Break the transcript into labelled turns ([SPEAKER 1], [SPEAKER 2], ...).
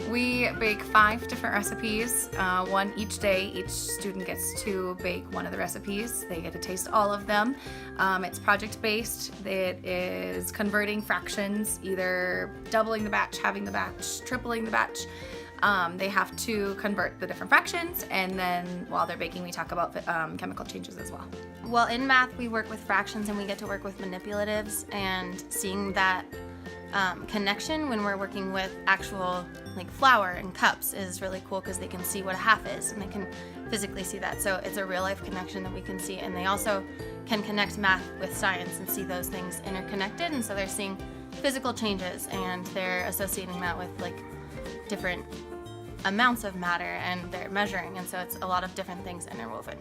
[SPEAKER 1] We bake 5 different recipes, one each day. Each student gets to bake one of the recipes. They get to taste all of them. It's project-based. It is converting fractions, either doubling the batch, halving the batch, tripling the batch. They have to convert the different fractions, and then while they're baking, we talk about chemical changes as well.
[SPEAKER 2] Well, in math, we work with fractions and we get to work with manipulatives, and seeing that connection when we're working with actual like flour and cups is really cool because they can see what a half is and they can physically see that. So it's a real life connection that we can see, and they also can connect math with science and see those things interconnected, and so they're seeing physical changes and they're associating that with like different amounts of matter and they're measuring, and so it's a lot of different things interwoven.